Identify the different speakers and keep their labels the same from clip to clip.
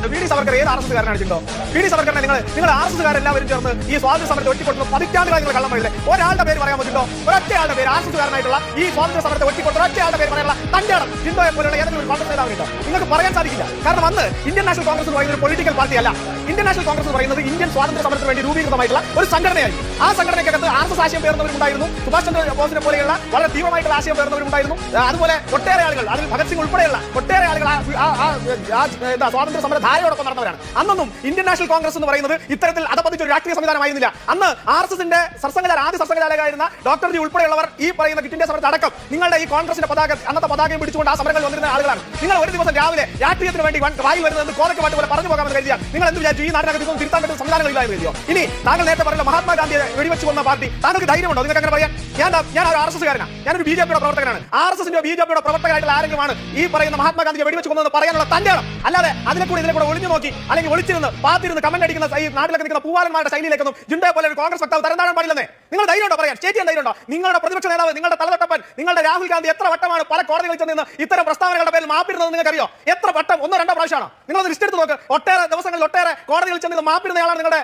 Speaker 1: ചോദിക്കട്ടെ, V D Savarkar ഏത് R S കാരനാണ് ചിന്തോ? V D സവർക്കറിനെ നിങ്ങൾ ആർ എസ് കാരെല്ലാവരും ചേർന്ന് ഈ സ്വാതന്ത്ര്യ സമരത്തെ ഒറ്റിക്കൊടുത്ത് പതിറ്റാണ്ടുകളായി നിങ്ങൾ കള്ളം പറയില്ലേ? ഒരാളുടെ പേര് പറയാൻ പറ്റുമോ? ഒരൊറ്റയാളുടെ പേര്, ആർ എസ് കാരനായിട്ടുള്ള ഈ സ്വാതന്ത്ര്യ സമരത്തെ ഒറ്റിക്കൊടുത്ത ഒരൊറ്റയാളുടെ പേര് പറയാനുള്ള തന്റെ ചിന്തയെ പോലുള്ള ഏതെങ്കിലും ഒരു കോൺഗ്രസ് നേതാവ് കിട്ടോ? നിങ്ങൾക്ക് പറയാൻ സാധിക്കില്ല. കാരണം അന്ന് ഇന്ത്യൻ നാഷണൽ കോൺഗ്രസ് എന്ന് പറയുന്ന ഒരു പൊളിറ്റിക്കൽ പാർട്ടിയല്ല. ഇന്ത്യൻ നാഷണൽ കോൺഗ്രസ് എന്ന് പറയുന്നത് ഇന്ത്യൻ സ്വാതന്ത്ര്യ സമരത്തിന് വേണ്ടി രൂപീകൃതമായിട്ടുള്ള ഒരു സംഘടനയായി. ആ സംഘടനയ്ക്കകത്ത് ആർ എസ് എസ് ആശയം പേർന്നവരുണ്ടായിരുന്നു, സുഭാഷ് ചന്ദ്ര ബോസിനെ പോലെയുള്ള വളരെ തീവ്രമായിട്ടുള്ള ആശയം പേർന്നവരുണ്ടായിരുന്നു. അതുപോലെ ഒട്ടേറെ ആളുകൾ, അതിൽ ഭഗത് സിംഗ് ഉൾപ്പെടെയുള്ള ഒട്ടേറെ ആളുകൾ സ്വാതന്ത്ര്യ സമര ധാരയോടൊപ്പം നടന്നവരാണ്. അന്നൊന്നും ഇന്ത്യൻ നാഷണൽ കോൺഗ്രസ് എന്ന് പറയുന്നത് ഇത്തരത്തിൽ അധപതിച്ച ഒരു രാഷ്ട്രീയ സംവിധാനമായിരുന്നില്ല. അന്ന് ആർ എസ് എസിന്റെ ആദ്യ സർസംഘചാലകരായിരുന്ന ഡോക്ടർ ജി ഉൾപ്പെടെയുള്ളവർ ഈ പറയുന്ന ക്വിറ്റ് ഇന്ത്യ സമരത്തെ അടക്കം നിങ്ങളുടെ ഈ കോൺഗ്രസിന്റെ അന്നത്തെ പതാകയും പിടിച്ചുകൊണ്ട് ആ സമരങ്ങൾ വന്നിരുന്ന ആളുകളാണ്. നിങ്ങൾ ഒരു ദിവസം രാവിലെ രാഷ്ട്രീയത്തിന് വേണ്ടി വായിൽ വരുന്നത് കോലയ്ക്ക് പാട്ട് പോലെ പറഞ്ഞു പോകാമെന്ന് കരുതിയാൽ നിങ്ങൾ എന്ത് വിചാരിച്ചു? ഈ നാട്ടിനകത്ത് ഇതൊന്നും തിരുത്താൻ പറ്റുന്ന സംവിധാനങ്ങളില്ലാന്ന് കരുതിയോ? ഇനി താങ്കൾ നേരത്തെ പറഞ്ഞ മഹാത്മാഗാന്ധിയെ വെടിവെച്ച് കൊന്ന പാർട്ടി, താങ്കൾക്ക് ധൈര്യമുണ്ടോ നിങ്ങൾക്ക് അങ്ങനെ പറയാൻ? ഞാൻ ഒരു ആർ എസ് എസ്കാരനാണ്, ഞാനൊരു ബി ജെ പിയുടെ പ്രവർത്തകനാണ്. ആർ എസ് എസിന്റെ ബി ജെ പിയുടെ പ്രവർത്തകരായിട്ടുള്ള ആരെങ്കിലുമാണ് ഈ പറയുന്ന മഹാത്മാഗാന്ധിയെ വെടിവെച്ച് കൊന്നെന്ന് പറയാനുള്ള തന്റെ ഇടം. അല്ലാതെ ഇതിലെ കൂടെ ഒളിഞ്ഞു നോക്കി അല്ലെങ്കിൽ ഒളിച്ചിരുന്ന് പാത്തിരുന്ന് കമന്റ് അടിക്കുന്ന ഈ നാട്ടിലൊക്കെ നിൽക്കുന്ന പൂവാലന്മാരുടെ ശൈലിയിലേക്കൊന്നും ജിണ്ടയെ പോലെ ഒരു കോൺഗ്രസ് വക്താവ് തരം താഴാൻ പാടില്ലെന്നേ. നിങ്ങൾ ധൈര്യമുണ്ടോ പറയാൻ? സ്റ്റേറ്റ് ചെയ്യാൻ ധൈര്യമുണ്ടോ? നിങ്ങളുടെ പ്രതിപക്ഷ നേതാവ്, നിങ്ങളുടെ തലതൊട്ടപ്പൻ, നിങ്ങളുടെ രാഹുൽ ഗാന്ധി എത്ര വട്ടമാണ് പല കോടതികളിൽ ചെന്ന് ഇത്തരം പ്രസ്താവനകളുടെ പേരിൽ മാപ്പിരുന്നത് നിങ്ങൾക്കറിയോ? എത്ര വട്ടം? ഒന്നോ രണ്ടോ പ്രാവശ്യമാണോ? നിങ്ങളൊന്ന് ലിസ്റ്റ് എടുത്ത് നോക്ക്. ഒട്ടേറെ ദിവസങ്ങളിൽ ഒട്ടേറെ കോടതികളിൽ ചെന്ന് മാപ്പിരുന്നയാളാണ് നിങ്ങളുടെ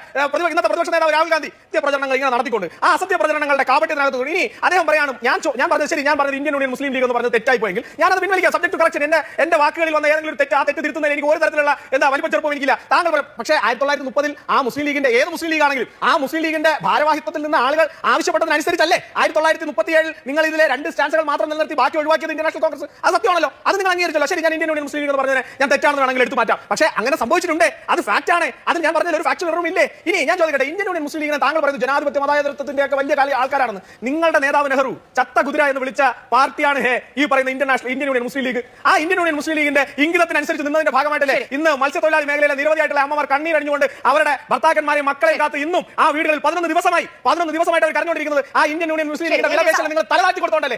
Speaker 1: ഇന്നത്തെ പ്രതിപക്ഷ നേതാവ് രാഹുൽ ഗാന്ധി. പ്രചരണങ്ങൾ ഇങ്ങനെ നടത്തിക്കൊണ്ട് ആ അസത്യ പ്രചരണങ്ങളുടെ കാപട്യത്തിനകത്ത് ഇനി അദ്ദേഹം പറയാണ് ഞാൻ പറഞ്ഞത് ശരി, ഞാൻ പറഞ്ഞത് ഇന്ത്യൻ യൂണിയൻ മുസ്ലിം ലീഗ് എന്ന് പറഞ്ഞത് തെറ്റായി പോയെങ്കിൽ ഞാനത് പിൻവലിക്കാം. Subject to correction. എന്റെ വാക്കുകളിൽ വന്ന ഏതെങ്കിലും തെറ്റ്, ആ തെറ്റ് തിരുത്തുന്നതിന് എനിക്ക് ഒരു തരത്തിലുള്ള വലിപ്പച്ചെറുപ്പം എനിക്കില്ല. താങ്കൾ പക്ഷേ 1930 ആ മുസ്ലിം ലീഗിന്റെ ഏത് മുസ്ലിം ലീഗ് ആണെങ്കിലും ആ മുസ്ലിം ലീഗിന്റെ ഭാരവാഹിത്വത്തിൽ നിന്ന് ആളുകൾ ആവശ്യപ്പെട്ടതിനനുസരിച്ചല്ലേ 1937 നിങ്ങൾ ഇതിലെ 2 സ്റ്റാൻസുകൾ മാത്രം നിലനിർത്തി ബാക്കി ഒഴിവാക്കിയത് ഇന്ത്യൻ നാഷണൽ കോൺഗ്രസ്. അത് സത്യമാണല്ലോ, അത് നിങ്ങൾ അംഗീകരിച്ചല്ലോ. ശരി, ഞാൻ ഇന്ത്യൻ യൂണിയൻ മുസ്ലിം ലീഗ് എന്ന് പറഞ്ഞതിനെ ഞാൻ തെറ്റാണെന്ന് വേണമെങ്കിൽ എടുത്തു മാറ്റാം. പക്ഷേ അങ്ങനെ സംഭവിച്ചിട്ടുണ്ട്, അത് ഫാക്ട് ആണ്. അത് ഞാൻ പറഞ്ഞതിൽ ഒരു ഫാക്ച്വൽ എററും ഇല്ലേ? ഇനി ഞാൻ ചോദിക്കട്ടെ, ഇന്ത്യൻ യൂണിയൻ മുസ്ലിം ലീഗിനെ താങ്കൾ പറയുന്നത് ജനാധിപത്യ മതേതരത്വത്തിന്റെ ഒക്കെ വലിയ ആൾക്കാരാണെന്ന്. നിങ്ങളുടെ നേതാവ് നെഹ്റു ചത്ത കുതിര എന്ന് വിളിച്ച പാർട്ടിയാണ് ഈ പറയുന്ന ഇന്ത്യൻ യൂണിയൻ മുസ്ലിം ലീഗ്. ആ ഇന്ത്യൻ യൂണിയൻ മുസ്ലിം ലീഗിന്റെ ഇംഗിതത്തിനനുസരിച്ച് നിന്നതിന്റെ ഭാഗമായിട്ടല്ലേ ഇന്ന് മത്സ്യത്തൊഴിലാളി മേഖലയിലെ നിരവധിയായിട്ടുള്ള അമ്മമാർ കണ്ണീരണിഞ്ഞുകൊണ്ട് അവരുടെ ഭർത്താക്കന്മാരെയും മക്കളെ കാത്ത് ഇന്നും ആ വീടുകളിൽ 11 ദിവസമായിട്ട് അവർ കരഞ്ഞുകൊണ്ടിരിക്കുന്നത് ആ ഇന്ത്യൻ യൂണിയൻ മുസ്ലിം ലീഗിന്റെ വിലപേശൽ നിങ്ങൾ തലതാഴ്ത്തി കൊടുത്തോണ്ടല്ലേ?